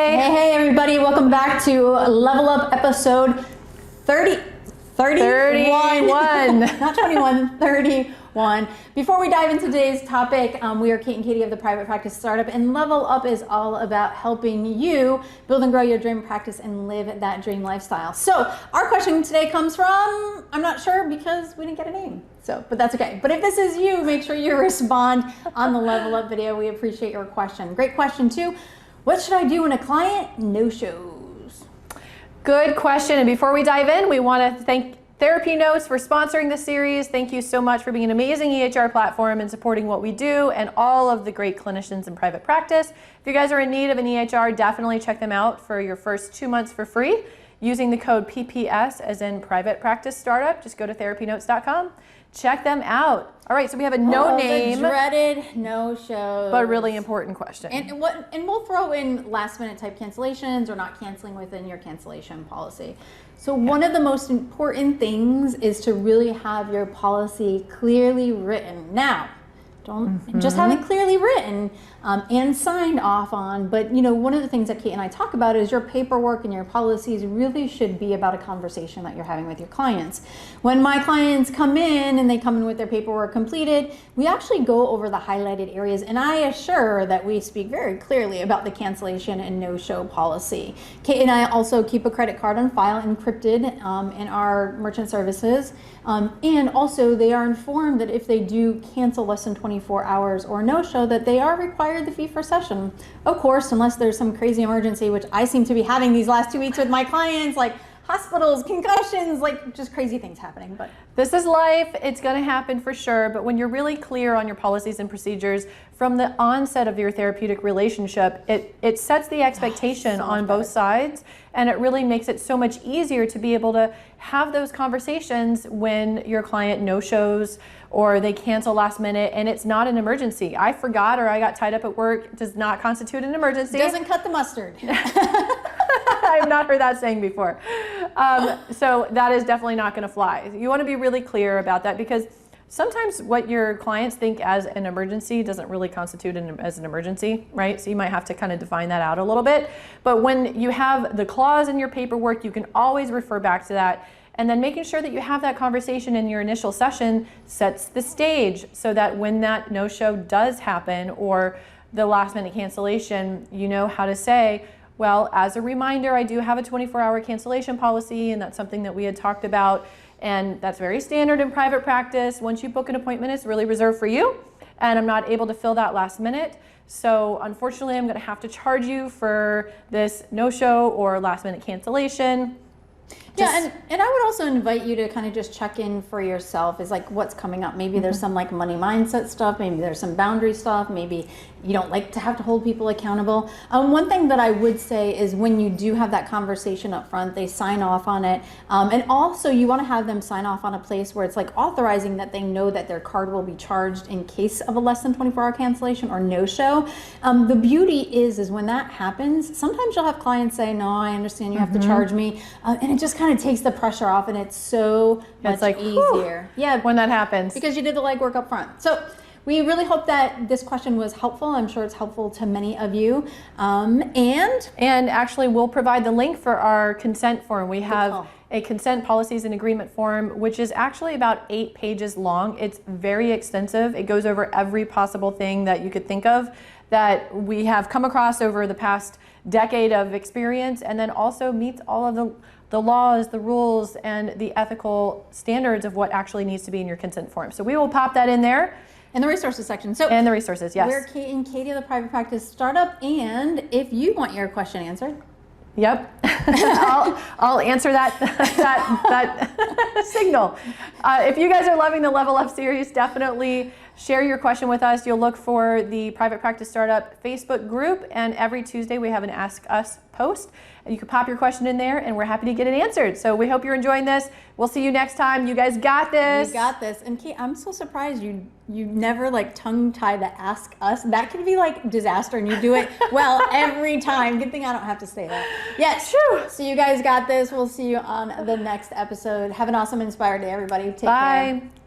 Hey, everybody. Welcome back to Level Up episode 31. Not 21, 31. Before we dive into today's topic, we are Kate and Katie of the Private Practice Startup, and Level Up is all about helping you build and grow your dream practice and live that dream lifestyle. So our question today comes from, I'm not sure because we didn't get a name. But that's okay. But if this is you, make sure you respond on the Level Up video. We appreciate your question. Great question too. What should I do when a client no-shows? Good question. And before we dive in, we want to thank TherapyNotes for sponsoring this series. Thank you so much for being an amazing EHR platform and supporting what we do and all of the great clinicians in private practice. If you guys are in need of an EHR, definitely check them out for your first 2 months for free using the code PPS as in Private Practice Startup. Just go to therapynotes.com. Check them out. All right, so we have a no name. The dreaded no-shows. But really important question. And we'll throw in last-minute type cancellations or not canceling within your cancellation policy. So one of the most important things is to really have your policy clearly written. Now, don't just have it clearly written and signed off on, but one of the things that Kate and I talk about is your paperwork and your policies really should be about a conversation that you're having with your clients. When my clients come in and they come in with their paperwork completed, we actually go over the highlighted areas, and I assure that we speak very clearly about the cancellation and no-show policy. Kate and I also keep a credit card on file encrypted in our merchant services, and also they are informed that if they do cancel less than 24 hours or no-show, that they are required the fee for session. Of course, unless there's some crazy emergency, which I seem to be having these last 2 weeks with my clients, like hospitals, concussions, like just crazy things happening. But this is life. It's going to happen for sure. But when you're really clear on your policies and procedures from the onset of your therapeutic relationship, it sets the expectation on both sides, and it really makes it so much easier to be able to have those conversations when your client no-shows or they cancel last minute and it's not an emergency. I forgot or I got tied up at work does not constitute an emergency. Doesn't cut the mustard. I have not heard that saying before. So that is definitely not going to fly. You want to be really clear about that, because sometimes what your clients think as an emergency doesn't really constitute as an emergency, right? So you might have to kind of define that out a little bit. But when you have the clause in your paperwork, you can always refer back to that. And then making sure that you have that conversation in your initial session sets the stage so that when that no-show does happen or the last minute cancellation, you know how to say, well, as a reminder, I do have a 24-hour cancellation policy, and that's something that we had talked about. And that's very standard in private practice. Once you book an appointment, it's really reserved for you. And I'm not able to fill that last minute. So unfortunately, I'm going to have to charge you for this no-show or last minute cancellation. Yeah, and I would also invite you to kind of just check in for yourself, is like what's coming up. Maybe there's some like money mindset stuff, maybe there's some boundary stuff, maybe you don't like to have to hold people accountable. One thing that I would say is when you do have that conversation up front, they sign off on it. And also you want to have them sign off on a place where it's like authorizing that they know that their card will be charged in case of a less than 24-hour cancellation or no-show. The beauty is when that happens, sometimes you'll have clients say, no, I understand you have to charge me. And it just kind of takes the pressure off, and it's so much easier. Yeah, when that happens. Because you did the legwork up front. So we really hope that this question was helpful. I'm sure it's helpful to many of you. And actually, we'll provide the link for our consent form. We have a consent policies and agreement form, which is actually about 8 pages long. It's very extensive. It goes over every possible thing that you could think of that we have come across over the past decade of experience, and then also meets all of the laws, the rules, and the ethical standards of what actually needs to be in your consent form. So we will pop that in there. In the resources section. And the resources, yes. We're Kate and Katie of the Private Practice Startup, and if you want your question answered, yep, I'll answer that signal. If you guys are loving the Level Up series, definitely share your question with us. You'll look for the Private Practice Startup Facebook group, and every Tuesday we have an Ask Us post. You can pop your question in there, and we're happy to get it answered. So we hope you're enjoying this. We'll see you next time. You guys got this. You got this. And Kate, I'm so surprised you never like tongue tie the Ask Us. That could be like disaster, and you do it well every time. Good thing I don't have to say that. Yes. Whew. So you guys got this. We'll see you on the next episode. Have an awesome, inspired day, everybody. Take care. Bye.